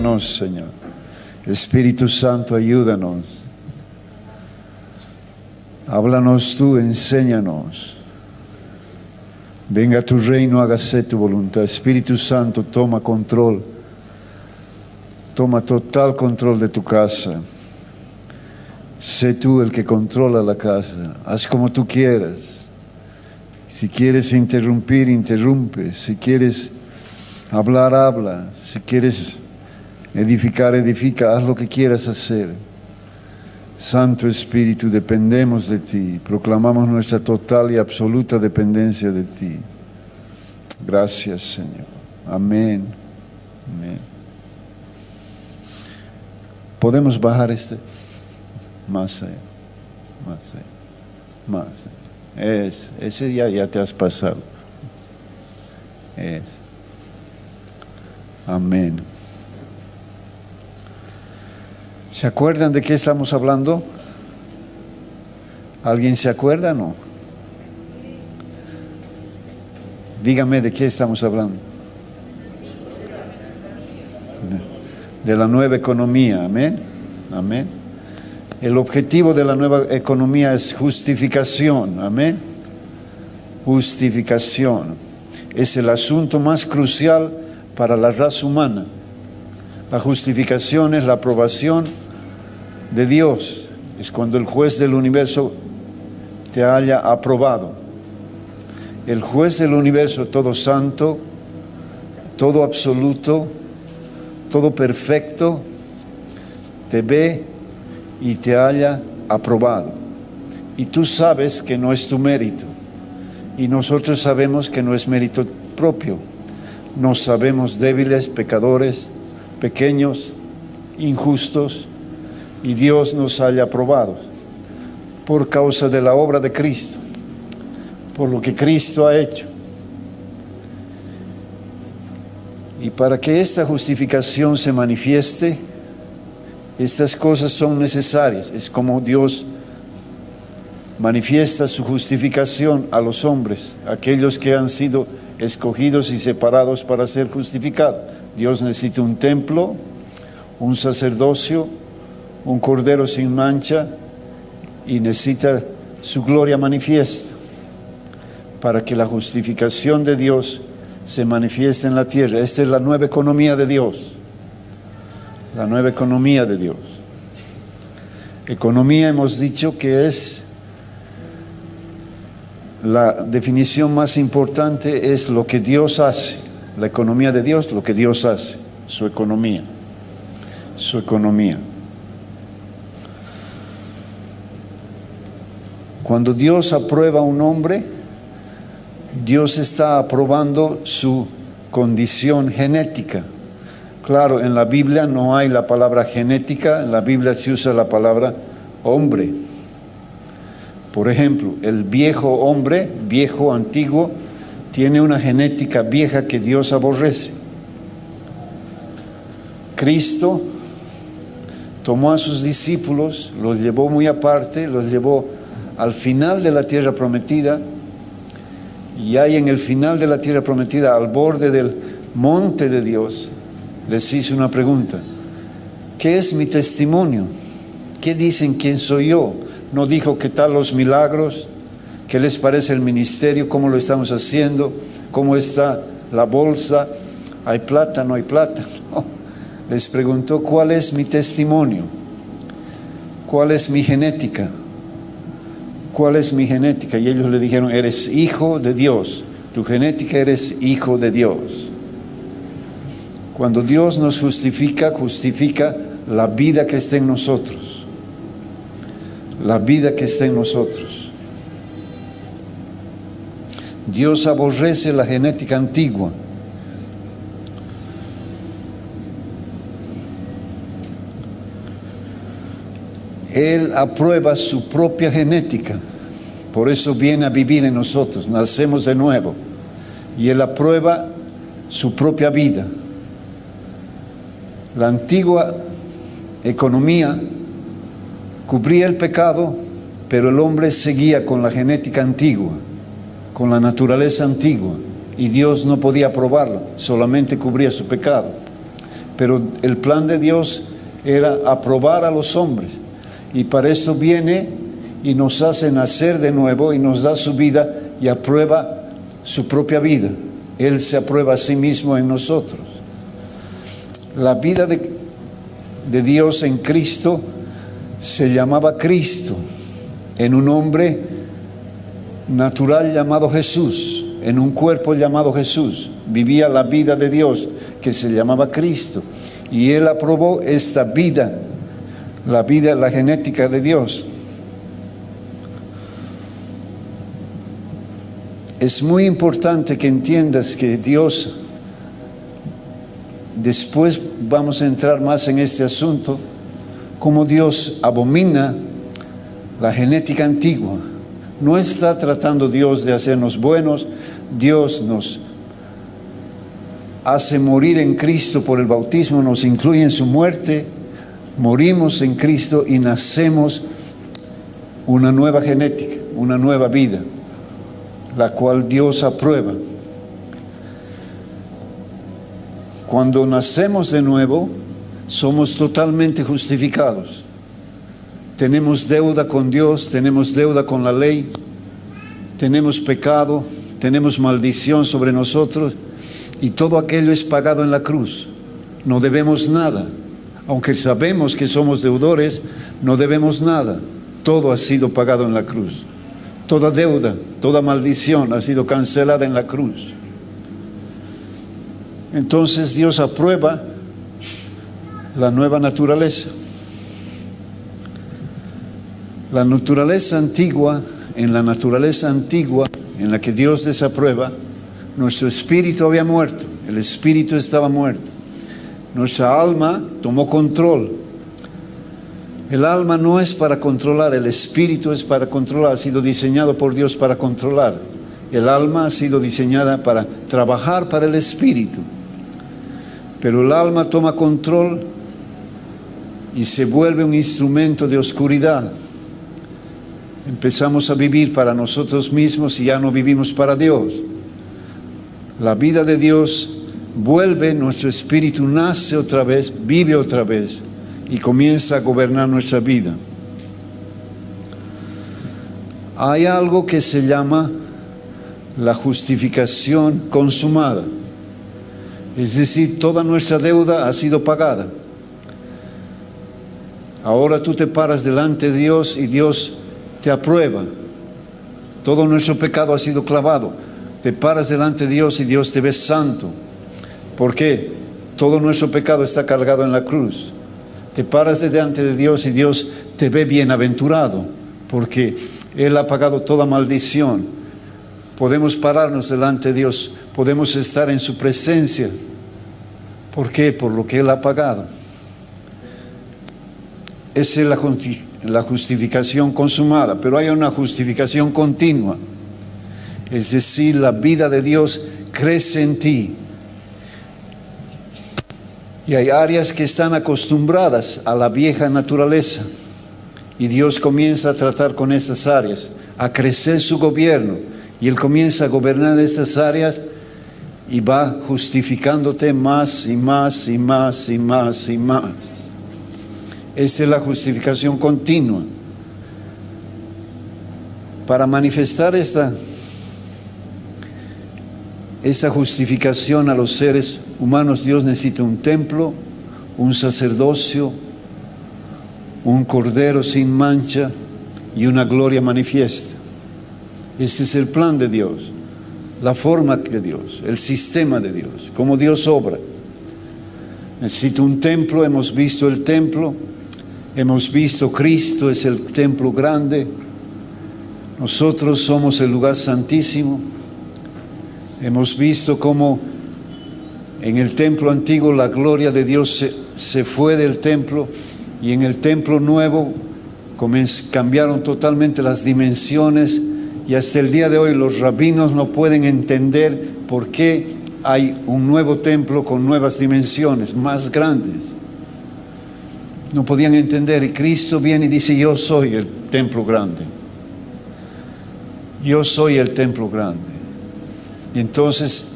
Ayúdanos, Señor. Espíritu Santo, ayúdanos. Háblanos tú, enséñanos. Venga tu reino, hágase tu voluntad. Espíritu Santo, toma control. Toma total control de tu casa. Sé tú el que controla la casa. Haz como tú quieras. Si quieres interrumpir, interrumpe. Si quieres hablar, habla. Si quieres edificar, edifica. Haz lo que quieras hacer. Santo Espíritu, dependemos de ti. Proclamamos nuestra total y absoluta dependencia de ti. Gracias, Señor. Amén. Amén. ¿Podemos bajar este? Más allá. Más allá. Más allá. Ese ya te has pasado. Amén. ¿Se acuerdan de qué estamos hablando? ¿Alguien se acuerda o no? Dígame de qué estamos hablando. De la nueva economía, amén. Amén. El objetivo de la nueva economía es justificación, amén. Justificación. Es el asunto más crucial para la raza humana. La justificación es la aprobación de Dios. Es cuando el juez del universo te haya aprobado. El juez del universo, todo santo, todo absoluto, todo perfecto, te ve y te haya aprobado. Y tú sabes que no es tu mérito. Y nosotros sabemos que no es mérito propio. Nos sabemos débiles, pecadores, pequeños, injustos, y Dios nos haya aprobado por causa de la obra de Cristo, por lo que Cristo ha hecho. Y para que esta justificación se manifieste, estas cosas son necesarias. Es como Dios manifiesta su justificación a los hombres, aquellos que han sido escogidos y separados para ser justificados. Dios necesita un templo, un sacerdocio, un cordero sin mancha, y necesita su gloria manifiesta para que la justificación de Dios se manifieste en la tierra. Esta es la nueva economía de Dios. La nueva economía de Dios. Economía, hemos dicho que es la definición más importante, es lo que Dios hace. La economía de Dios, lo que Dios hace, su economía. Su economía. Cuando Dios aprueba a un hombre, Dios está aprobando su condición genética. Claro, en la Biblia no hay la palabra genética, en la Biblia se usa la palabra hombre. Por ejemplo, el viejo hombre, viejo, antiguo, tiene una genética vieja que Dios aborrece. Cristo tomó a sus discípulos, los llevó muy aparte, los llevó al final de la tierra prometida, y ahí en el final de la tierra prometida, al borde del monte de Dios, les hice una pregunta: ¿qué es mi testimonio? ¿Qué dicen quién soy yo? No dijo qué tal los milagros, qué les parece el ministerio, cómo lo estamos haciendo, cómo está la bolsa, hay plata, no hay plata. No. Les preguntó: ¿cuál es mi testimonio? ¿Cuál es mi genética? ¿Cuál es mi genética? Y ellos le dijeron: eres hijo de Dios, tu genética, eres hijo de Dios. Cuando Dios nos justifica, justifica la vida que está en nosotros. La vida que está en nosotros. Dios aborrece la genética antigua. Él aprueba su propia genética. Por eso viene a vivir en nosotros. Nacemos de nuevo. Y Él aprueba su propia vida. La antigua economía cubría el pecado, pero el hombre seguía con la genética antigua, con la naturaleza antigua. Y Dios no podía aprobarlo, solamente cubría su pecado. pero el plan de Dios era aprobar a los hombres. Y para esto viene y nos hace nacer de nuevo y nos da su vida y aprueba su propia vida. Él se aprueba a sí mismo en nosotros. La vida de Dios en Cristo se llamaba Cristo, en un hombre natural llamado Jesús, en un cuerpo llamado Jesús. Vivía la vida de Dios que se llamaba Cristo. Y Él aprobó esta vida, la genética de Dios. Es muy importante que entiendas que Dios, después vamos a entrar más en este asunto, cómo Dios abomina la genética antigua. No está tratando Dios de hacernos buenos. Dios nos hace morir en Cristo por el bautismo, nos incluye en su muerte, morimos en Cristo y nacemos una nueva genética, una nueva vida, la cual Dios aprueba. Cuando nacemos de nuevo, somos totalmente justificados. Tenemos deuda con Dios, tenemos deuda con la ley, tenemos pecado, tenemos maldición sobre nosotros y todo aquello es pagado en la cruz. No debemos nada. Aunque sabemos que somos deudores, no debemos nada. Todo ha sido pagado en la cruz. Toda deuda, toda maldición ha sido cancelada en la cruz. Entonces Dios aprueba la nueva naturaleza. La naturaleza antigua, en la naturaleza antigua en la que Dios desaprueba, nuestro espíritu había muerto, el espíritu estaba muerto. Nuestra alma tomó control. El alma no es para controlar, el espíritu es para controlar, ha sido diseñado por Dios para controlar. El alma ha sido diseñada para trabajar para el espíritu. Pero el alma toma control y se vuelve un instrumento de oscuridad. Empezamos a vivir para nosotros mismos y ya no vivimos para Dios. La vida de Dios vuelve, nuestro espíritu nace otra vez, vive otra vez y comienza a gobernar nuestra vida. Hay algo que se llama la justificación consumada. Es decir, toda nuestra deuda ha sido pagada. Ahora tú te paras delante de Dios y Dios te aprueba. Todo nuestro pecado ha sido clavado. Te paras delante de Dios y Dios te ve santo. ¿Por qué? Todo nuestro pecado está cargado en la cruz. Te paras delante de Dios y Dios te ve bienaventurado, porque Él ha pagado toda maldición. Podemos pararnos delante de Dios, podemos estar en su presencia. ¿Por qué? Por lo que Él ha pagado. Esa es la justificación consumada, pero hay una justificación continua. Es decir, la vida de Dios crece en ti. Y hay áreas que están acostumbradas a la vieja naturaleza. Y Dios comienza a tratar con estas áreas, a crecer su gobierno. Y Él comienza a gobernar estas áreas y va justificándote más y más y más y más y más. Esta es la justificación continua. Para manifestar esta justificación a los seres humanos, Dios necesita un templo, un sacerdocio, un cordero sin mancha y una gloria manifiesta. Este es el plan de Dios, la forma de Dios, el sistema de Dios, cómo Dios obra. Necesita un templo, hemos visto el templo, hemos visto Cristo es el templo grande, nosotros somos el lugar santísimo. Hemos visto cómo en el templo antiguo la gloria de Dios se fue del templo y en el templo nuevo cambiaron totalmente las dimensiones y hasta el día de hoy los rabinos no pueden entender por qué hay un nuevo templo con nuevas dimensiones, más grandes. No podían entender y Cristo viene y dice: yo soy el templo grande. Yo soy el templo grande. Y entonces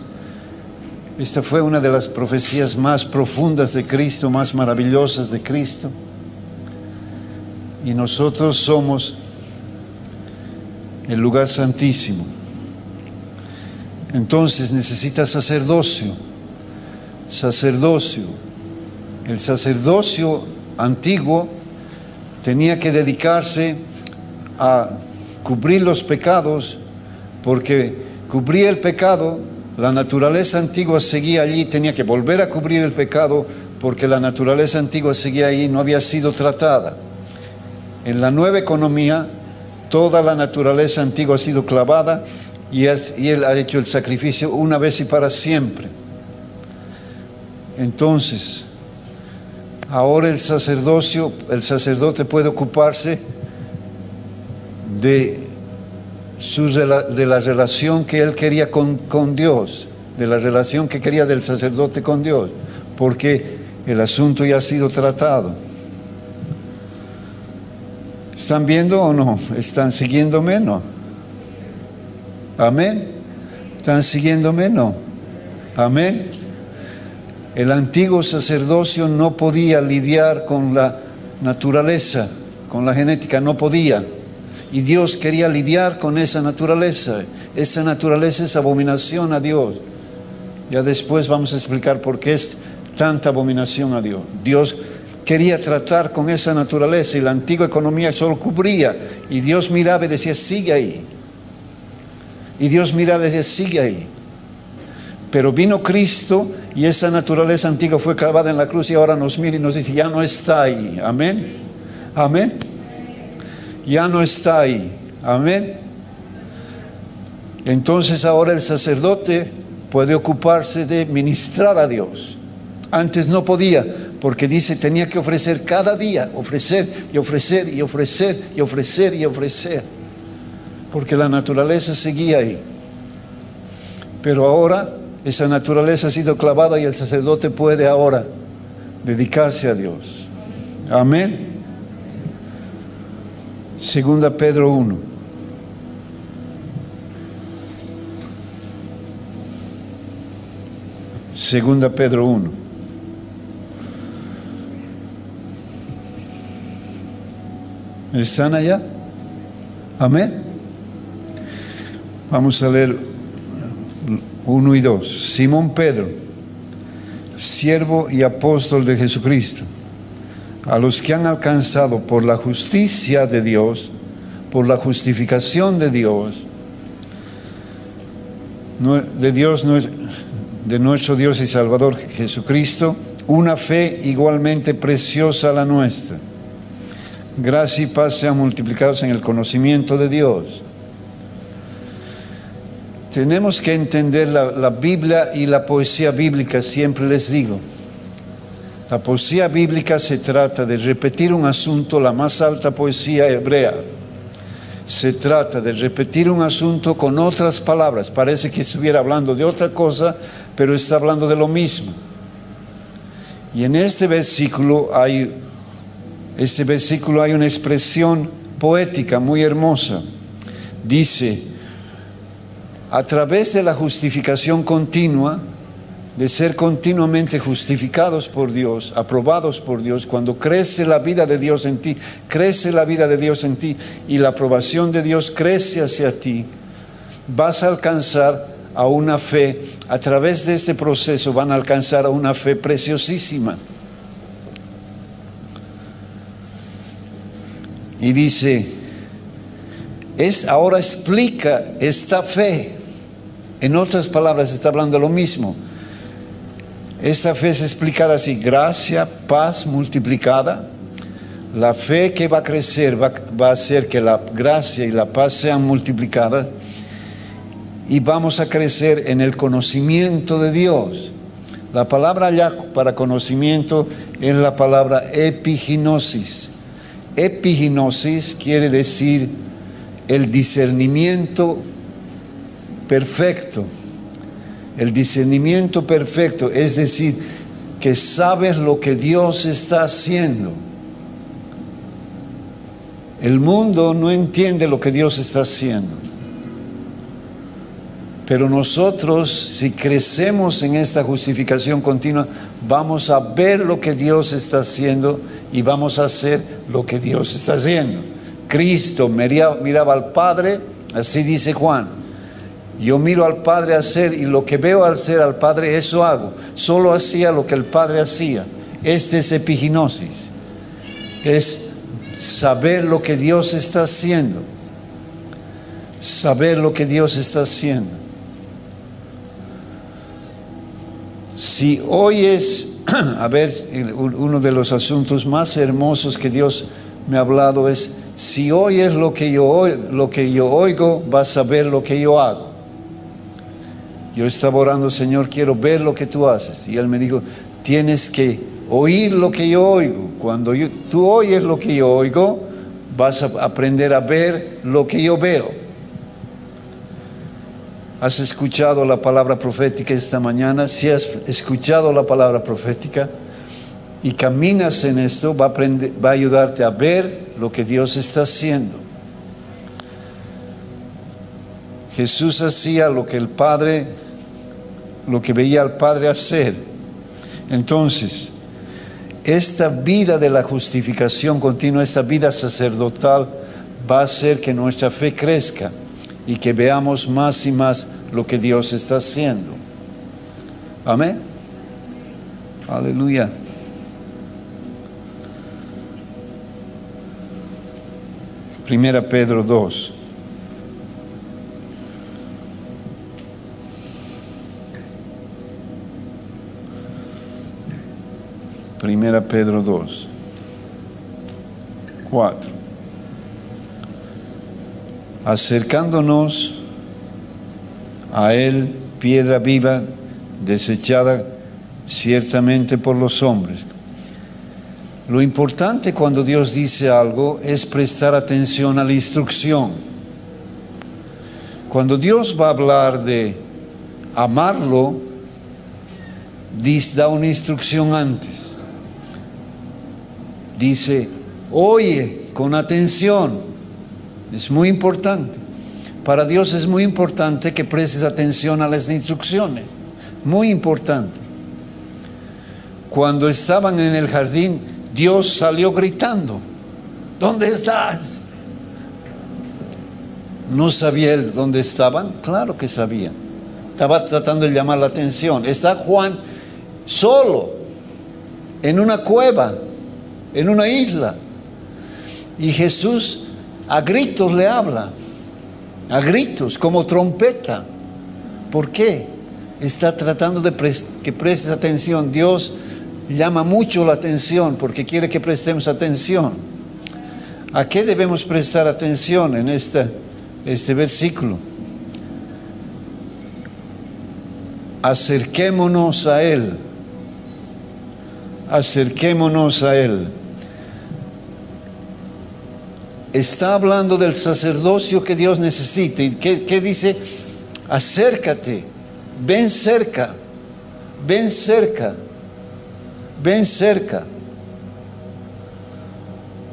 Esta fue una de las profecías más profundas de Cristo, más maravillosas de Cristo. Y nosotros somos el lugar santísimo. Entonces necesita sacerdocio. Sacerdocio. El sacerdocio antiguo tenía que dedicarse a cubrir los pecados, porque cubría el pecado, la naturaleza antigua seguía allí, tenía que volver a cubrir el pecado, porque la naturaleza antigua seguía allí, no había sido tratada. En la nueva economía, toda la naturaleza antigua ha sido clavada y él ha hecho el sacrificio una vez y para siempre. Entonces, ahora el sacerdote puede ocuparse de la relación que él quería con Dios, de la relación que quería del sacerdote con Dios, porque el asunto ya ha sido tratado. ¿Están viendo o no? ¿Están siguiéndome? No. Amén. ¿Están siguiéndome? No. Amén. El antiguo sacerdocio no podía lidiar con la naturaleza, con la genética, no podía. Y Dios quería lidiar con esa naturaleza. Esa naturaleza es abominación a Dios. Ya después vamos a explicar por qué es tanta abominación a Dios. Dios quería tratar con esa naturaleza y la antigua economía solo cubría. Y Dios miraba y decía, sigue ahí. Y Dios miraba y decía, sigue ahí. Pero vino Cristo y esa naturaleza antigua fue clavada en la cruz y ahora nos mira y nos dice, ya no está ahí. Amén. Amén. Ya no está ahí. Amén. Entonces ahora el sacerdote puede ocuparse de ministrar a Dios. Antes no podía, porque dice, tenía que ofrecer cada día, ofrecer y ofrecer y ofrecer y ofrecer y ofrecer, porque la naturaleza seguía ahí. Pero ahora esa naturaleza ha sido clavada y el sacerdote puede ahora dedicarse a Dios. Amén. Segunda Pedro 1. Segunda Pedro 1. ¿Están allá? Amén. Vamos a leer 1 y 2. Simón Pedro, siervo y apóstol de Jesucristo, a los que han alcanzado por la justicia de Dios, por la justificación de Dios, de nuestro Dios y Salvador Jesucristo, una fe igualmente preciosa a la nuestra. Gracia y paz sean multiplicados en el conocimiento de Dios. Tenemos que entender la Biblia y la poesía bíblica, siempre les digo. La poesía bíblica se trata de repetir un asunto, la más alta poesía hebrea. Se trata de repetir un asunto con otras palabras. Parece que estuviera hablando de otra cosa, pero está hablando de lo mismo. Y en este versículo hay una expresión poética muy hermosa. Dice, a través de la justificación continua, de ser continuamente justificados por Dios, aprobados por Dios, cuando crece la vida de Dios en ti, crece la vida de Dios en ti y la aprobación de Dios crece hacia ti, vas a alcanzar a una fe, a través de este proceso van a alcanzar a una fe preciosísima. Y dice, ahora explica esta fe. En otras palabras, está hablando lo mismo. Esta fe es explicada así: gracia, paz multiplicada. La fe que va a crecer va a hacer que la gracia y la paz sean multiplicadas. Y vamos a crecer en el conocimiento de Dios. La palabra allá para conocimiento es la palabra epiginosis. Epiginosis quiere decir el discernimiento perfecto. El discernimiento perfecto, es decir, que sabes lo que Dios está haciendo. El mundo no entiende lo que Dios está haciendo, Pero nosotros, si crecemos en esta justificación continua, vamos a ver lo que Dios está haciendo y vamos a hacer lo que Dios está haciendo. Cristo miraba al Padre, así dice Juan. Yo miro al Padre hacer y lo que veo al hacer al Padre, eso hago. Solo hacía lo que el Padre hacía. Este es epiginosis. Es saber lo que Dios está haciendo. Saber lo que Dios está haciendo. Si oyes, a ver, uno de los asuntos más hermosos que Dios me ha hablado es, si oyes lo que yo oigo, vas a ver lo que yo hago. Yo estaba orando, Señor, quiero ver lo que tú haces. Y Él me dijo, tienes que oír lo que yo oigo. Cuando tú oyes lo que yo oigo, vas a aprender a ver lo que yo veo. ¿Has escuchado la palabra profética esta mañana? Si has escuchado la palabra profética y caminas en esto, va a ayudarte a ver lo que Dios está haciendo. Jesús hacía lo que veía al Padre hacer. Entonces, esta vida de la justificación continua, esta vida sacerdotal, va a hacer que nuestra fe crezca y que veamos más y más lo que Dios está haciendo. Amén. Aleluya. Primera Pedro 2. Primera Pedro 2. 4. Acercándonos a Él, piedra viva, desechada ciertamente por los hombres. Lo importante cuando Dios dice algo es prestar atención a la instrucción. Cuando Dios va a hablar de amarlo, da una instrucción antes. Dice, oye con atención. Es muy importante. Para Dios es muy importante que prestes atención a las instrucciones. Muy importante. Cuando estaban en el jardín, Dios salió gritando, ¿dónde estás? ¿No sabía él dónde estaban? Claro que sabía. Estaba tratando de llamar la atención. Está Juan solo, en una cueva, en una isla. Y Jesús a gritos le habla. A gritos, como trompeta. ¿Por qué? Está tratando de que prestes atención. Dios llama mucho la atención porque quiere que prestemos atención. ¿A qué debemos prestar atención en este versículo? Acerquémonos a Él. Acerquémonos a Él. Está hablando del sacerdocio que Dios necesita. ¿Y qué dice? Acércate, ven cerca, ven cerca, ven cerca.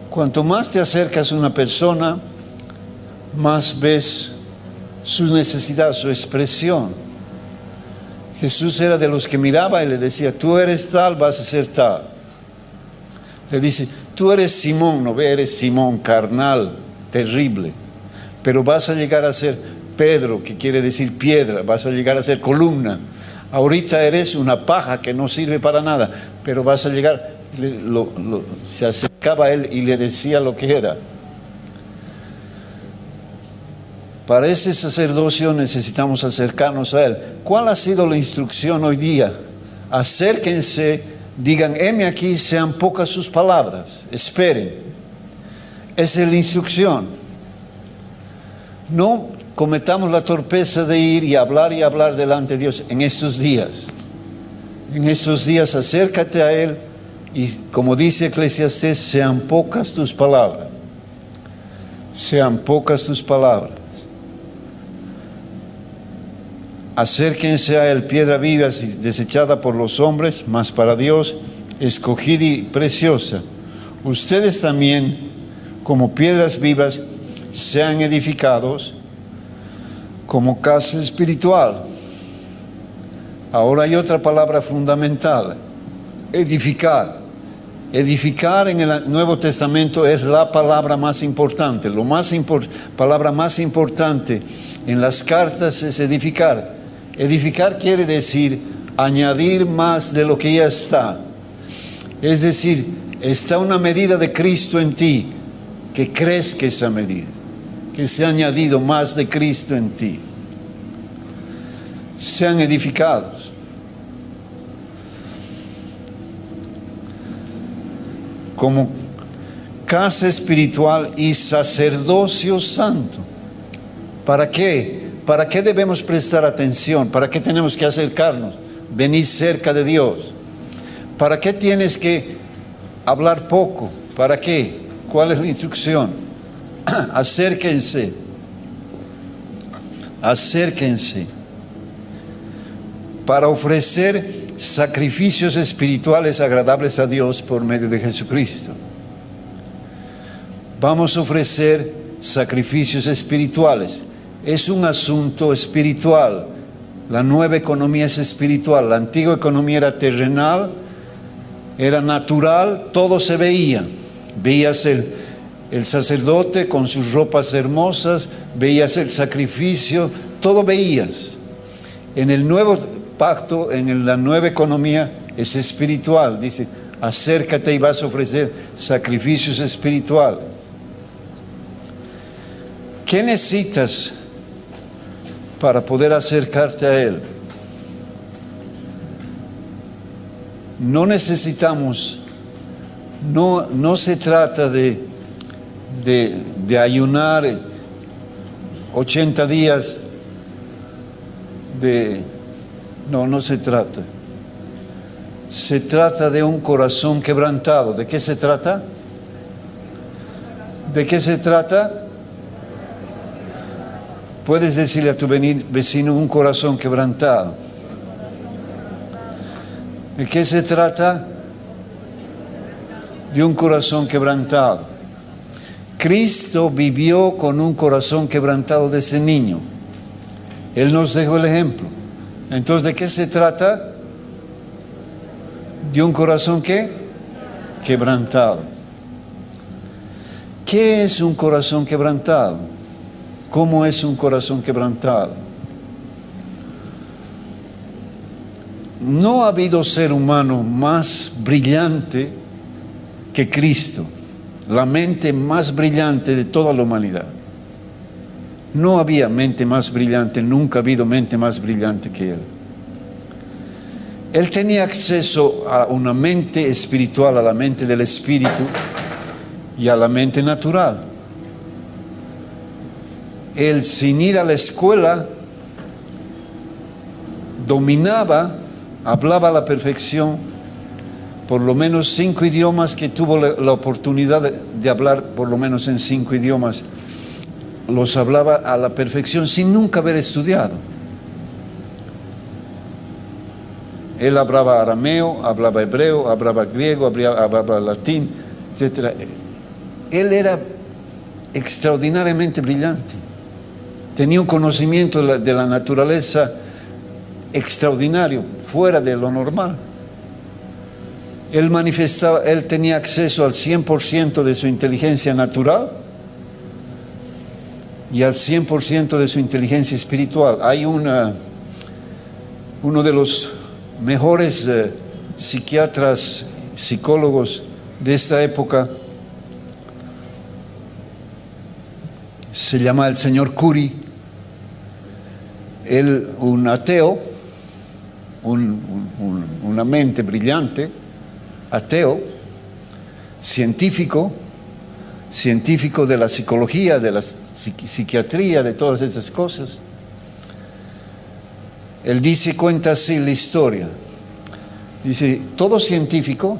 Cuanto más te acercas a una persona, más ves su necesidad, su expresión. Jesús era de los que miraba y le decía, tú eres tal, vas a ser tal. Le dice, tú eres Simón, no eres Simón carnal, terrible, pero vas a llegar a ser Pedro, que quiere decir piedra, vas a llegar a ser columna. Ahorita eres una paja que no sirve para nada, pero vas a llegar. Se acercaba a él y le decía lo que era. Para ese sacerdocio necesitamos acercarnos a él. ¿Cuál ha sido la instrucción hoy día? Acérquense, digan, heme aquí, sean pocas sus palabras, esperen. Esa es la instrucción. No cometamos la torpeza de ir y hablar delante de Dios en estos días. En estos días acércate a Él y, como dice Eclesiastés, sean pocas tus palabras. Sean pocas tus palabras. Acérquense a Él, piedra viva desechada por los hombres, mas para Dios escogida y preciosa. Ustedes también, como piedras vivas, sean edificados como casa espiritual. Ahora hay otra palabra fundamental: edificar. Edificar en el Nuevo Testamento es la palabra más importante. Palabra más importante en las cartas es edificar. Edificar quiere decir añadir más de lo que ya está. Es decir, está una medida de Cristo en ti, que crezca esa medida, que se ha añadido más de Cristo en ti. Sean edificados. Como casa espiritual y sacerdocio santo. ¿Para qué? ¿Para qué debemos prestar atención? ¿Para qué tenemos que acercarnos? Venir cerca de Dios. ¿Para qué tienes que hablar poco? ¿Para qué? ¿Cuál es la instrucción? Acérquense. Acérquense. Para ofrecer sacrificios espirituales agradables a Dios por medio de Jesucristo. Vamos a ofrecer sacrificios espirituales. Es un asunto espiritual. La nueva economía es espiritual. La antigua economía era terrenal, era natural, todo se veía. Veías el sacerdote con sus ropas hermosas, veías el sacrificio, todo veías. En el nuevo pacto, en la nueva economía, es espiritual. Dice, acércate y vas a ofrecer sacrificios espirituales. ¿Qué necesitas para poder acercarte a Él? No necesitamos, no se trata de ayunar 80 días, no se trata. Se trata de un corazón quebrantado. ¿De qué se trata? ¿De qué se trata? Puedes decirle a tu vecino, un corazón quebrantado. ¿De qué se trata? De un corazón quebrantado. Cristo vivió con un corazón quebrantado desde niño. Él nos dejó el ejemplo. Entonces, ¿de qué se trata? De un corazón ¿qué? Quebrantado. ¿Qué es un corazón quebrantado? ¿Cómo es un corazón quebrantado? No ha habido ser humano más brillante que Cristo, la mente más brillante de toda la humanidad. No había mente más brillante, nunca ha habido mente más brillante que Él. Él tenía acceso a una mente espiritual, a la mente del Espíritu y a la mente natural. Él, sin ir a la escuela, dominaba, hablaba a la perfección, por lo menos 5 idiomas, que tuvo la oportunidad de hablar por lo menos en 5 idiomas. Los hablaba a la perfección sin nunca haber estudiado. Él hablaba arameo, hablaba hebreo, hablaba griego, hablaba latín, etc. Él era extraordinariamente brillante. Tenía un conocimiento de la naturaleza extraordinario, fuera de lo normal. Él tenía acceso al 100% de su inteligencia natural y al 100% de su inteligencia espiritual. Hay uno de los mejores psiquiatras, psicólogos de esta época, se llama el señor Curie. Él, un ateo, una mente brillante, ateo, científico de la psicología, de la psiquiatría, de todas estas cosas. Él cuenta así la historia. Dice, todo científico,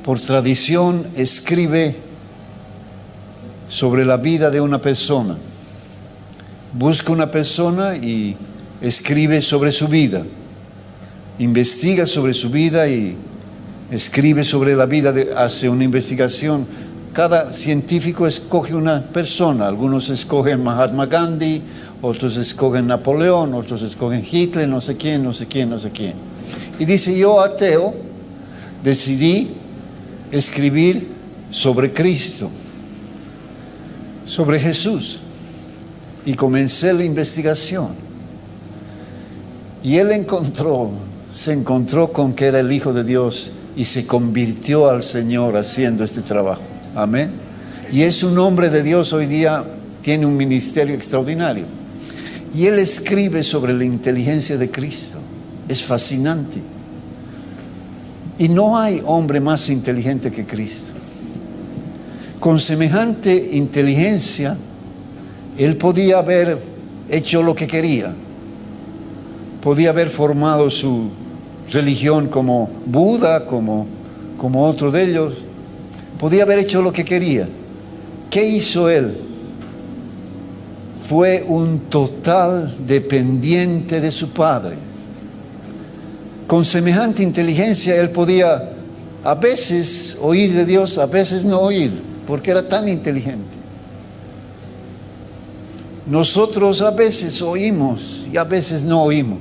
por tradición, escribe sobre la vida de una persona. Busca una persona y escribe sobre su vida. Investiga sobre su vida y escribe sobre la vida, hace una investigación Cada científico escoge una persona. Algunos escogen Mahatma Gandhi, otros escogen Napoleón, otros escogen Hitler, no sé quién. Y dice, yo ateo decidí escribir sobre Cristo, sobre Jesús. Y comencé la investigación. Y él se encontró con que era el Hijo de Dios y se convirtió al Señor haciendo este trabajo. Amén. Y es un hombre de Dios hoy día, tiene un ministerio extraordinario. Y él escribe sobre la inteligencia de Cristo. Es fascinante. Y no hay hombre más inteligente que Cristo. Con semejante inteligencia, él podía haber hecho lo que quería. Podía haber formado su religión como Buda, como otro de ellos. Podía haber hecho lo que quería. ¿Qué hizo él? Fue un total dependiente de su Padre. Con semejante inteligencia él podía a veces oír de Dios, a veces no oír, porque era tan inteligente. Nosotros a veces oímos y a veces no oímos.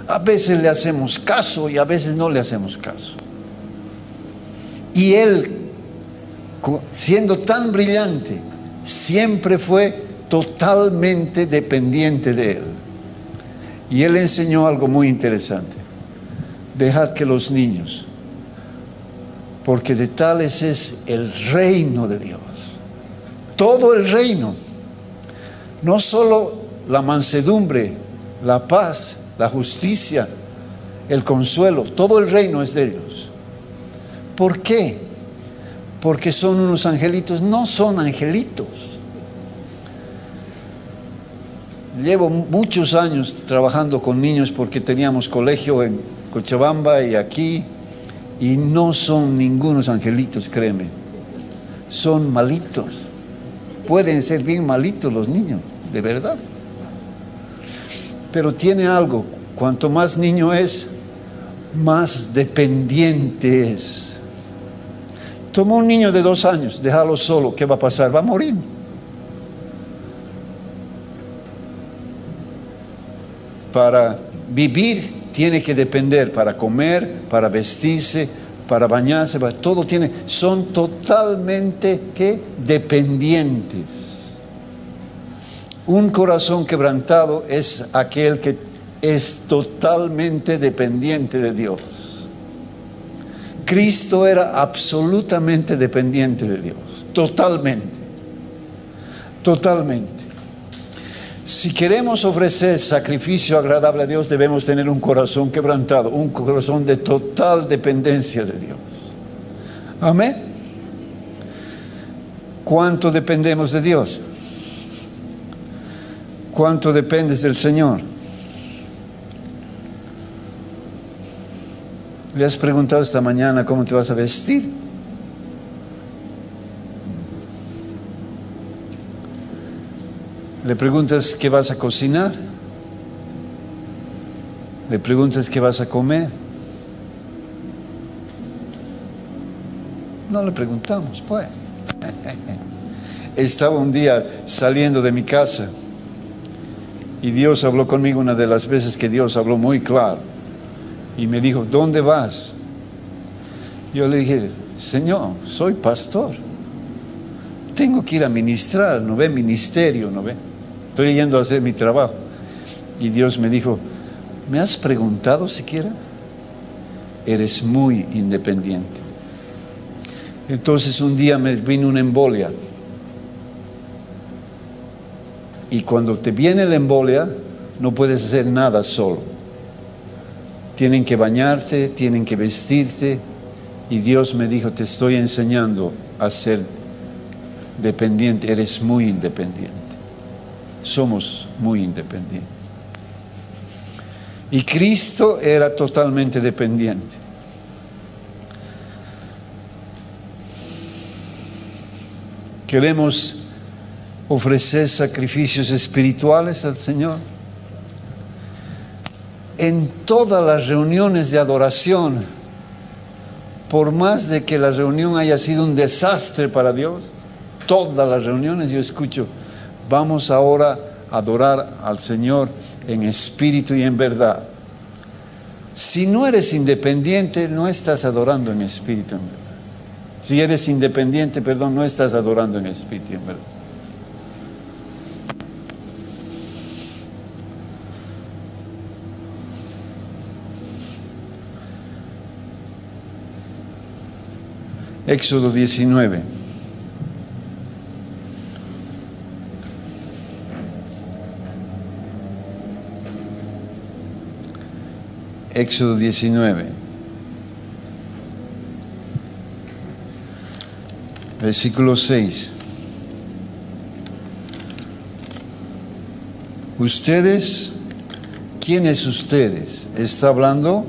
A veces le hacemos caso y a veces no le hacemos caso. Y él, siendo tan brillante, siempre fue totalmente dependiente de él. Y él enseñó algo muy interesante. Dejad que los niños, porque de tales es el reino de Dios. Todo el reino. No solo la mansedumbre, la paz, la justicia, el consuelo. Todo el reino es de ellos. ¿Por qué? Porque son unos angelitos. No son angelitos. Llevo muchos años trabajando con niños porque teníamos colegio en Cochabamba y aquí, y no son ningunos angelitos, créeme. Son malitos. Pueden ser bien malitos los niños, de verdad. Pero tiene algo. Cuanto más niño es, más dependiente es. Toma un niño de 2 años, déjalo solo, ¿qué va a pasar? Va a morir. Para vivir tiene que depender, para comer, para vestirse, para bañarse, para, todo tiene, son totalmente ¿qué? Dependientes. Un corazón quebrantado es aquel que es totalmente dependiente de Dios. Cristo era absolutamente dependiente de Dios, totalmente. Si queremos ofrecer sacrificio agradable a Dios, debemos tener un corazón quebrantado, un corazón de total dependencia de Dios. Amén. ¿Cuánto dependemos de Dios? ¿Cuánto dependes del Señor? ¿Le has preguntado esta mañana cómo te vas a vestir? ¿Le preguntas qué vas a cocinar? ¿Le preguntas qué vas a comer? No le preguntamos, pues. Estaba un día saliendo de mi casa y Dios habló conmigo una de las veces que Dios habló muy claro. Y me dijo, ¿dónde vas? Yo le dije, Señor, soy pastor. Tengo que ir a ministrar, ¿no ve? Ministerio, ¿no ve? Estoy yendo a hacer mi trabajo. Y Dios me dijo, ¿me has preguntado siquiera? Eres muy independiente. Entonces un día me vino una embolia. Y cuando te viene la embolia, no puedes hacer nada solo. Tienen que bañarte, tienen que vestirte. Y Dios me dijo, te estoy enseñando a ser dependiente. Eres muy independiente. Somos muy independientes. Y Cristo era totalmente dependiente. Queremos ofrecer sacrificios espirituales al Señor. En todas las reuniones de adoración, por más de que la reunión haya sido un desastre para Dios, todas las reuniones yo escucho, vamos ahora a adorar al Señor en espíritu y en verdad. Si no eres independiente, no estás adorando en espíritu y en verdad. Si eres independiente, perdón, no estás adorando en espíritu y en verdad. Éxodo 19. Éxodo 19. Versículo 6. Ustedes, ¿quiénes ustedes? Está hablando,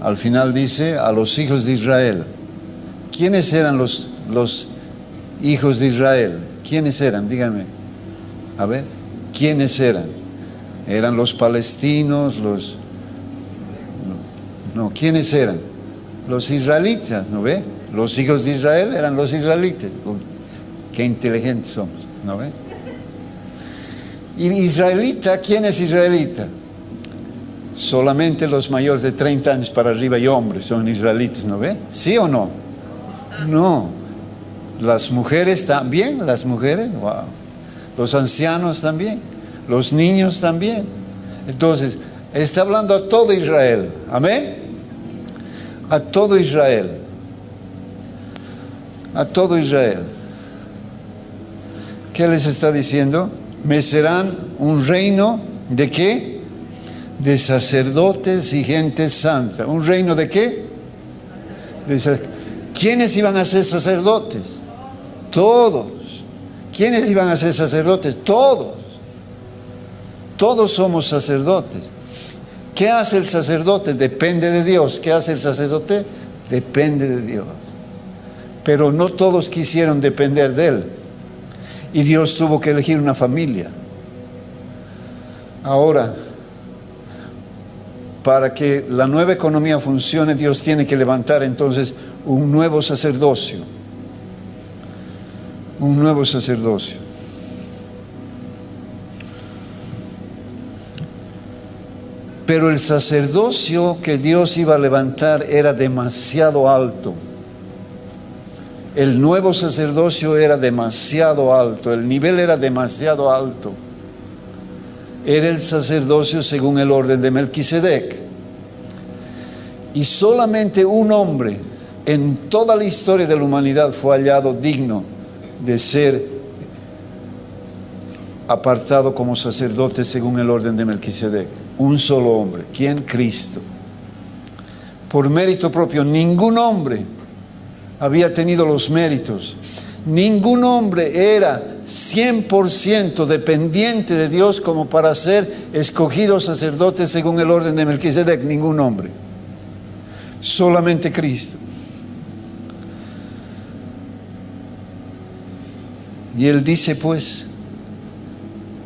al final dice, a los hijos de Israel. ¿Quiénes eran los hijos de Israel? ¿Quiénes eran? Díganme. A ver, ¿quiénes eran? ¿Eran los palestinos? No, ¿quiénes eran? Los israelitas, ¿no ve? Los hijos de Israel eran los israelitas. Qué inteligentes somos, ¿no ve? ¿Y israelita? ¿Quién es israelita? Solamente los mayores de 30 años para arriba y hombres son israelitas, ¿no ve? ¿Sí o no? No. Las mujeres también, las mujeres, wow. Los ancianos también, los niños también. Entonces, está hablando a todo Israel, amén. A todo Israel. A todo Israel. ¿Qué les está diciendo? Me serán un reino de ¿qué? De sacerdotes y gente santa. ¿Un reino de qué? ¿Quiénes iban a ser sacerdotes? Todos. ¿Quiénes iban a ser sacerdotes? Todos. Todos somos sacerdotes. ¿Qué hace el sacerdote? Depende de Dios. ¿Qué hace el sacerdote? Depende de Dios. Pero no todos quisieron depender de él. Y Dios tuvo que elegir una familia. Ahora, para que la nueva economía funcione, Dios tiene que levantar entonces un nuevo sacerdocio. Un nuevo sacerdocio. Pero el sacerdocio que Dios iba a levantar era demasiado alto. El nuevo sacerdocio era demasiado alto, el nivel era demasiado alto. Era el sacerdocio según el orden de Melquisedec. Y solamente un hombre en toda la historia de la humanidad fue hallado digno de ser apartado como sacerdote según el orden de Melquisedec. Un solo hombre. ¿Quién? Cristo. Por mérito propio, ningún hombre había tenido los méritos. Ningún hombre era 100% dependiente de Dios como para ser escogido sacerdote según el orden de Melquisedec. Ningún hombre. Solamente Cristo. Y él dice pues,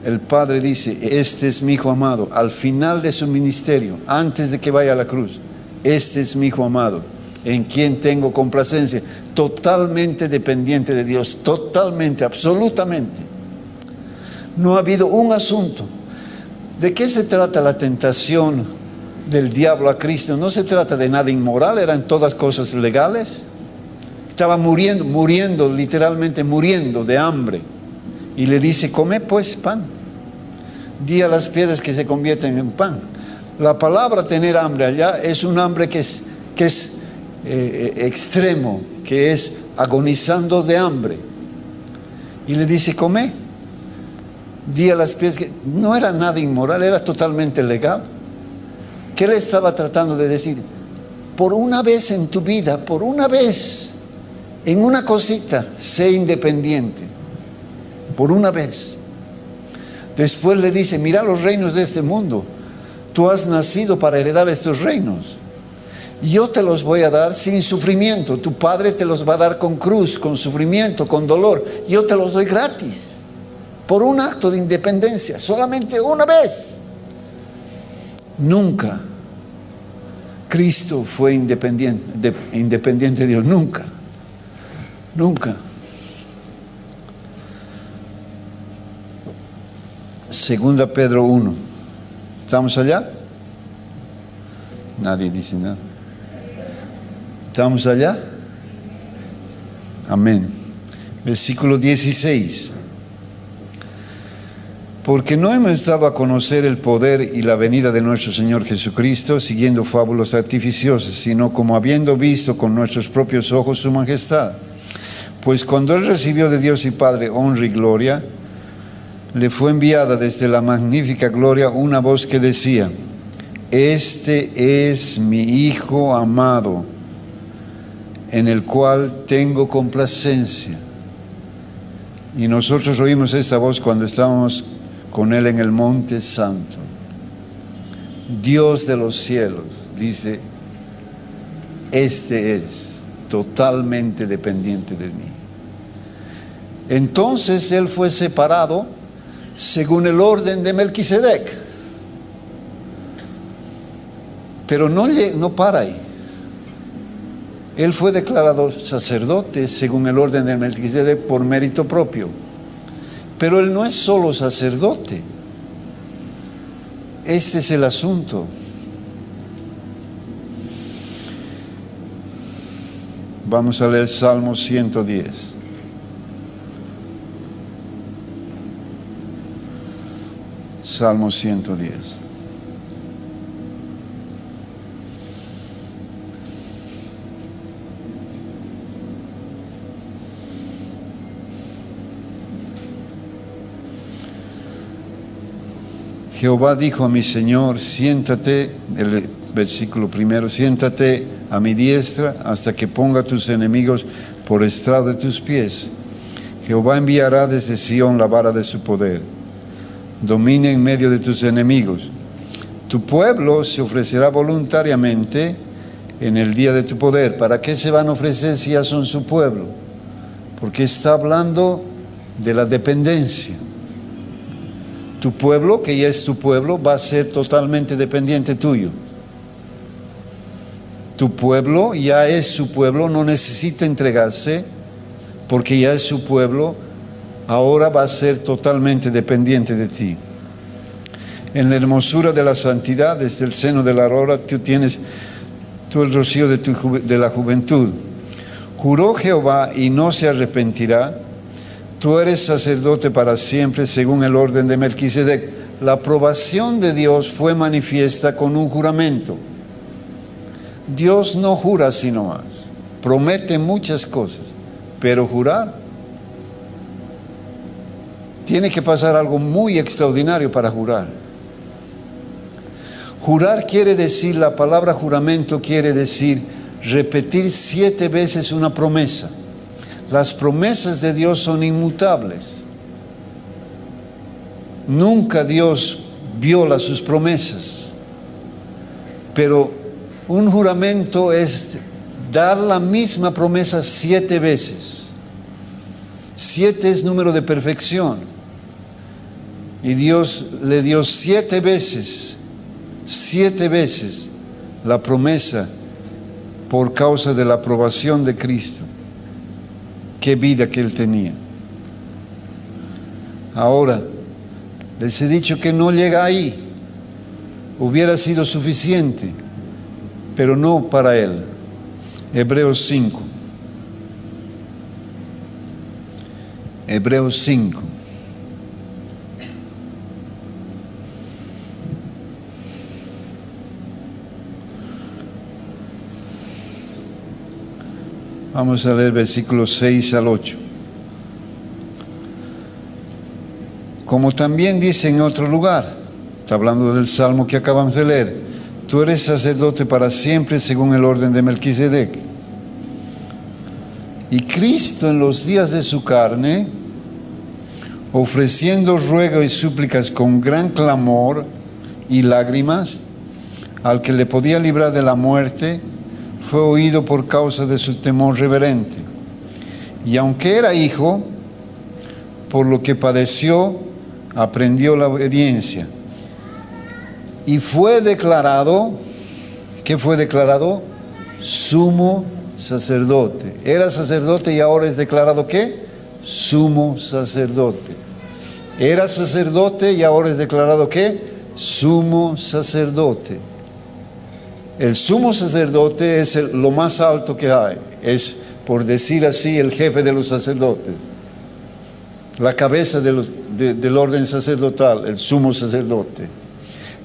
el Padre dice, este es mi Hijo amado. Al final de su ministerio, antes de que vaya a la cruz, este es mi Hijo amado, en quien tengo complacencia. Totalmente dependiente de Dios, totalmente, absolutamente. No ha habido un asunto. ¿De qué se trata la tentación del diablo a Cristo? No se trata de nada inmoral, eran todas cosas legales. Estaba muriendo, literalmente muriendo de hambre. Y le dice, come pues pan. Di a las piedras que se convierten en pan. La palabra tener hambre allá es un hambre que es extremo, que es agonizando de hambre. Y le dice, come. Di a las piedras que no era nada inmoral, era totalmente legal. ¿Qué le estaba tratando de decir? Por una vez en tu vida, por una vez, en una cosita, sé independiente. Por una vez. Después le dice, mira los reinos de este mundo. Tú has nacido para heredar estos reinos. Yo te los voy a dar sin sufrimiento. Tu Padre te los va a dar con cruz, con sufrimiento, con dolor. Yo te los doy gratis. Por un acto de independencia. Solamente una vez. Nunca Cristo fue independiente de Dios. Nunca. Nunca. Segunda Pedro 1. ¿Estamos allá? Nadie dice nada. ¿Estamos allá? Amén. Versículo 16. Porque no hemos dado a conocer el poder y la venida de nuestro Señor Jesucristo siguiendo fábulas artificiosas, sino como habiendo visto con nuestros propios ojos su majestad. Pues cuando Él recibió de Dios y Padre honra y gloria, le fue enviada desde la magnífica gloria una voz que decía: Este es mi Hijo amado, en el cual tengo complacencia. Y nosotros oímos esta voz cuando estábamos con Él en el Monte Santo. Dios de los cielos dice: Este es totalmente dependiente de mí. Entonces Él fue separado según el orden de Melquisedec. Pero no para ahí. Él fue declarado sacerdote según el orden de Melquisedec por mérito propio. Pero Él no es solo sacerdote. Este es el asunto. Vamos a leer Salmo 110. Salmo 110. Jehová dijo a mi Señor: siéntate, el versículo primero, siéntate a mi diestra hasta que ponga tus enemigos por estrado de tus pies. Jehová enviará desde Sión la vara de su poder. Domina en medio de tus enemigos. Tu pueblo se ofrecerá voluntariamente en el día de tu poder. ¿Para qué se van a ofrecer si ya son su pueblo? Porque está hablando de la dependencia. Tu pueblo, que ya es tu pueblo, va a ser totalmente dependiente tuyo. Tu pueblo ya es su pueblo, no necesita entregarse, porque ya es su pueblo. Ahora va a ser totalmente dependiente de ti. En la hermosura de la santidad, desde el seno de la aurora, tú tienes el rocío de la juventud. Juró Jehová y no se arrepentirá. Tú eres sacerdote para siempre según el orden de Melquisedec. La aprobación de Dios fue manifiesta con un juramento. Dios no jura sino más. Promete muchas cosas, pero jurar, tiene que pasar algo muy extraordinario para jurar. Jurar quiere decir, la palabra juramento quiere decir repetir 7 veces una promesa. Las promesas de Dios son inmutables. Nunca Dios viola sus promesas. Pero un juramento es dar la misma promesa 7 veces. 7 es número de perfección. Y Dios le dio 7 veces la promesa por causa de la aprobación de Cristo. Qué vida que Él tenía. Ahora, les he dicho que no llega ahí. Hubiera sido suficiente, pero no para Él. Hebreos 5. Hebreos 5. Vamos a leer versículos 6 al 8. Como también dice en otro lugar, está hablando del salmo que acabamos de leer: tú eres sacerdote para siempre según el orden de Melquisedec. Y Cristo en los días de su carne, ofreciendo ruego y súplicas con gran clamor y lágrimas, al que le podía librar de la muerte, fue oído por causa de su temor reverente. Y aunque era hijo, por lo que padeció, aprendió la obediencia. Y fue declarado ¿Qué fue declarado? Sumo sacerdote. Era sacerdote y ahora es declarado ¿qué? Sumo sacerdote. Era sacerdote y ahora es declarado ¿qué? Sumo sacerdote. El sumo sacerdote es lo más alto que hay. Es, por decir así, el jefe de los sacerdotes. La cabeza del orden sacerdotal, el sumo sacerdote.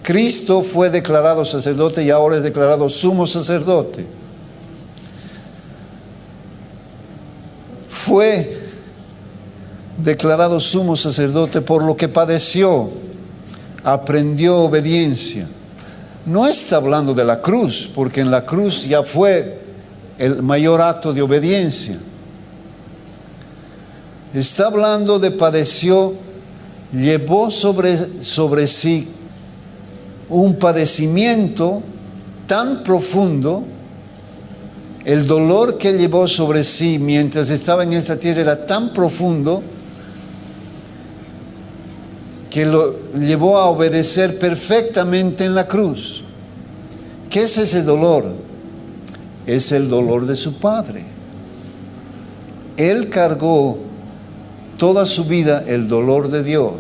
Cristo fue declarado sacerdote y ahora es declarado sumo sacerdote. Fue declarado sumo sacerdote por lo que padeció, aprendió obediencia. No está hablando de la cruz, porque en la cruz ya fue el mayor acto de obediencia. Está hablando de padeció, llevó sobre sí un padecimiento tan profundo. El dolor que llevó sobre sí mientras estaba en esta tierra era tan profundo que lo llevó a obedecer perfectamente en la cruz. ¿Qué es ese dolor? Es el dolor de su Padre. Él cargó toda su vida el dolor de Dios.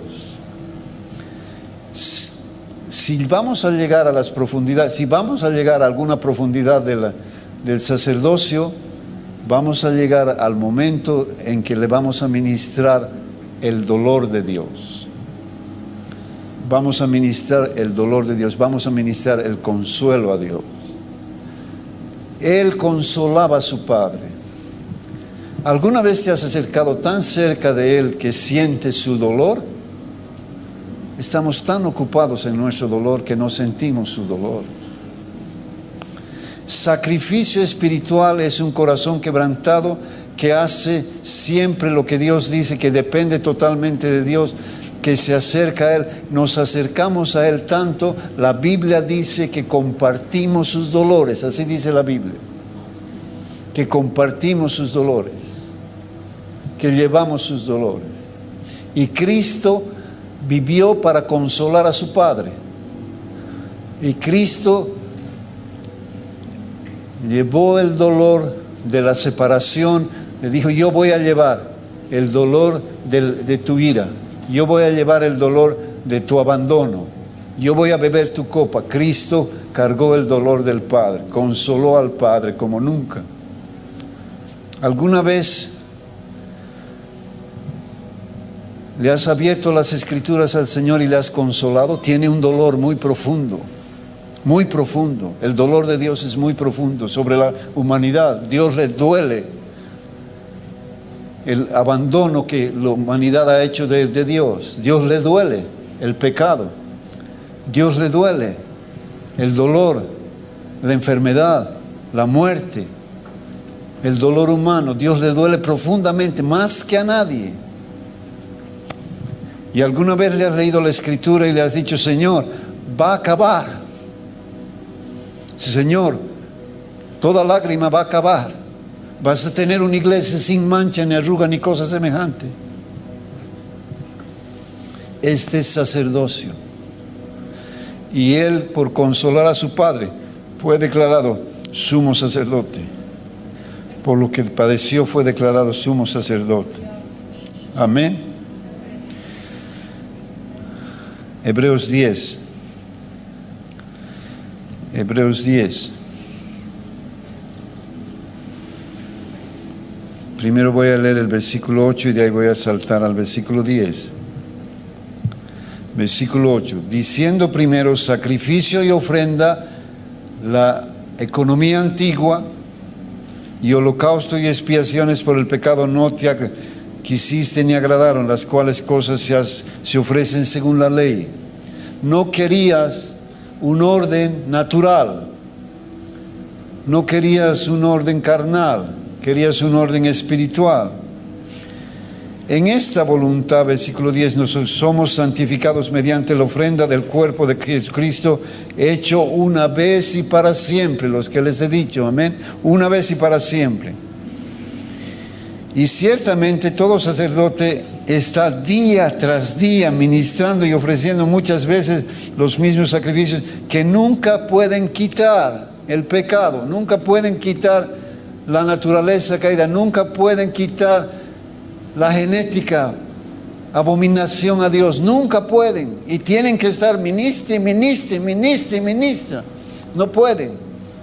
Si vamos a llegar a las profundidades, si vamos a llegar a alguna profundidad del sacerdocio, vamos a llegar al momento en que le vamos a ministrar el dolor de Dios. Vamos a ministrar el dolor de Dios, vamos a ministrar el consuelo a Dios. Él consolaba a su Padre. ¿Alguna vez te has acercado tan cerca de Él que sientes su dolor? Estamos tan ocupados en nuestro dolor que no sentimos su dolor. Sacrificio espiritual es un corazón quebrantado que hace siempre lo que Dios dice, que depende totalmente de Dios, que se acerca a Él. Nos acercamos a Él tanto, la Biblia dice que compartimos sus dolores, así dice la Biblia, que compartimos sus dolores, que llevamos sus dolores. Y Cristo vivió para consolar a su Padre. Y Cristo llevó el dolor de la separación. Le dijo: yo voy a llevar el dolor de tu ira, yo voy a llevar el dolor de tu abandono, yo voy a beber tu copa. Cristo cargó el dolor del Padre, consoló al Padre como nunca. ¿Alguna vez le has abierto las Escrituras al Señor y le has consolado? Tiene un dolor muy profundo, muy profundo. El dolor de Dios es muy profundo sobre la humanidad. Dios le duele el abandono que la humanidad ha hecho de Dios. Dios le duele el pecado. Dios le duele el dolor, la enfermedad, la muerte, el dolor humano. Dios le duele profundamente, más que a nadie. Y alguna vez le has leído la Escritura y le has dicho: Señor, va a acabar. Señor, toda lágrima va a acabar. Vas a tener una iglesia sin mancha, ni arruga, ni cosa semejante. Este es sacerdocio. Y Él, por consolar a su Padre, fue declarado sumo sacerdote. Por lo que padeció, fue declarado sumo sacerdote. Amén. Hebreos 10. Hebreos 10. Primero voy a leer el versículo 8 y de ahí voy a saltar al versículo 10. Versículo 8. Diciendo primero: sacrificio y ofrenda, la economía antigua, y holocausto y expiaciones por el pecado no te quisiste ni agradaron, las cuales cosas se ofrecen según la ley. No querías un orden natural, no querías un orden carnal, querías un orden espiritual. En esta voluntad, versículo 10, nosotros somos santificados mediante la ofrenda del cuerpo de Jesucristo, hecho una vez y para siempre, los que les he dicho, amén, una vez y para siempre. Y ciertamente todo sacerdote está día tras día ministrando y ofreciendo muchas veces los mismos sacrificios que nunca pueden quitar el pecado, nunca pueden quitar la naturaleza caída, nunca pueden quitar la genética, abominación a Dios, nunca pueden. Y tienen que estar ministra. No pueden.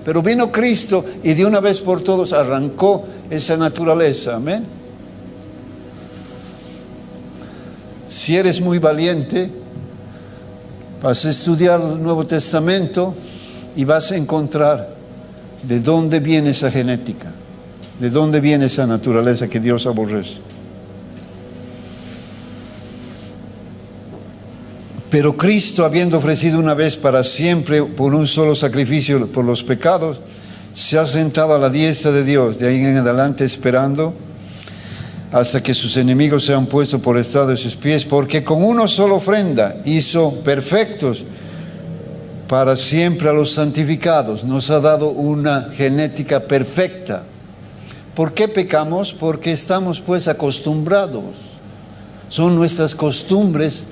Pero vino Cristo y de una vez por todos arrancó esa naturaleza. Amén. Si eres muy valiente, vas a estudiar el Nuevo Testamento y vas a encontrar de dónde viene esa genética, de dónde viene esa naturaleza que Dios aborrece. Pero Cristo, habiendo ofrecido una vez para siempre por un solo sacrificio por los pecados, se ha sentado a la diestra de Dios, de ahí en adelante esperando hasta que sus enemigos sean puestos por estrado de sus pies, porque con una sola ofrenda hizo perfectos para siempre a los santificados. Nos ha dado una genética perfecta. ¿Por qué pecamos? Porque estamos pues acostumbrados. Son nuestras costumbres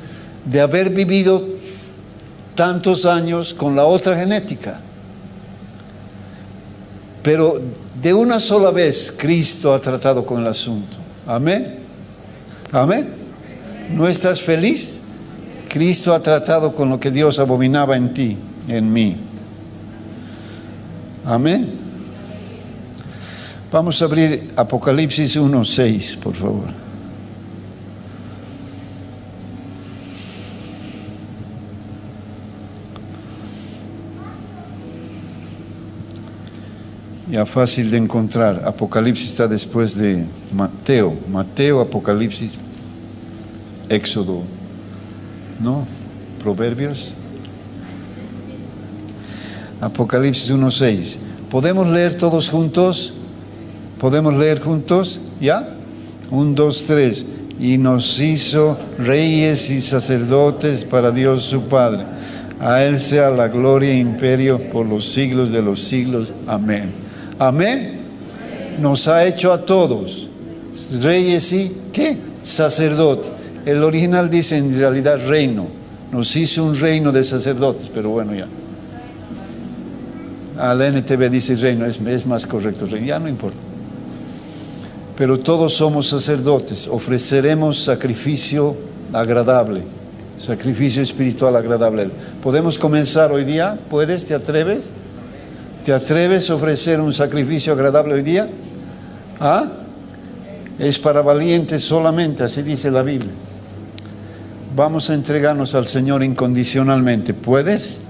de haber vivido tantos años con la otra genética. Pero de una sola vez Cristo ha tratado con el asunto. Amén. Amén. ¿No estás feliz? Cristo ha tratado con lo que Dios abominaba en ti, en mí. Amén. Vamos a abrir Apocalipsis 1:6, por favor. Ya fácil de encontrar. Apocalipsis está después de Mateo. Mateo, Apocalipsis, Éxodo, ¿no? Proverbios. Apocalipsis 1:6. ¿Podemos leer todos juntos? ¿Podemos leer juntos? ¿Ya? 1, 2, 3. Y nos hizo reyes y sacerdotes para Dios su Padre. A Él sea la gloria e imperio por los siglos de los siglos. Amén. Amén. Nos ha hecho a todos reyes y ¿qué? Sacerdotes. El original dice en realidad reino. Nos hizo un reino de sacerdotes, pero bueno, ya. La NTV dice reino, es más correcto, reino, ya no importa. Pero todos somos sacerdotes. Ofreceremos sacrificio agradable, sacrificio espiritual agradable. ¿Podemos comenzar hoy día? ¿Puedes? ¿Te atreves? ¿Te atreves a ofrecer un sacrificio agradable hoy día? ¿Ah? Es para valientes solamente, así dice la Biblia. Vamos a entregarnos al Señor incondicionalmente. ¿Puedes?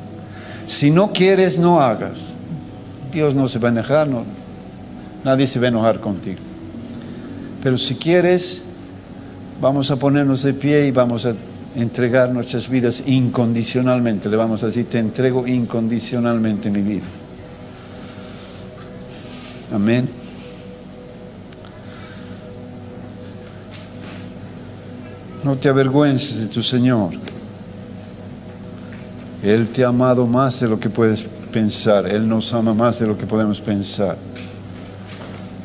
Si no quieres, no hagas. Dios no se va a enojar, no. Nadie se va a enojar contigo. Pero si quieres, vamos a ponernos de pie y vamos a entregar nuestras vidas incondicionalmente. Le vamos a decir, te entrego incondicionalmente mi vida. Amén. No te avergüences de tu Señor. Él te ha amado más de lo que puedes pensar. Él nos ama más de lo que podemos pensar.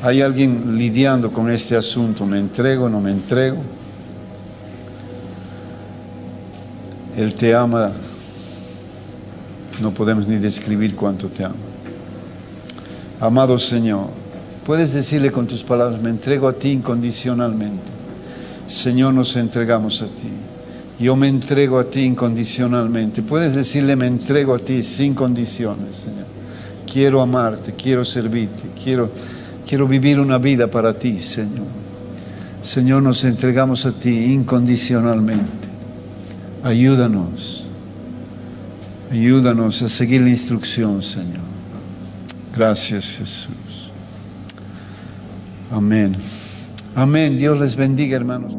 Hay alguien lidiando con este asunto. ¿Me entrego? ¿No me entrego? Él te ama. No podemos ni describir cuánto te ama. Amado Señor, puedes decirle con tus palabras, me entrego a ti incondicionalmente. Señor, nos entregamos a ti. Yo me entrego a ti incondicionalmente. Puedes decirle, me entrego a ti sin condiciones, Señor. Quiero amarte, quiero servirte, quiero vivir una vida para ti, Señor. Señor, nos entregamos a ti incondicionalmente. Ayúdanos a seguir la instrucción, Señor. Gracias, Jesús. Amén. Amén. Dios les bendiga, hermanos.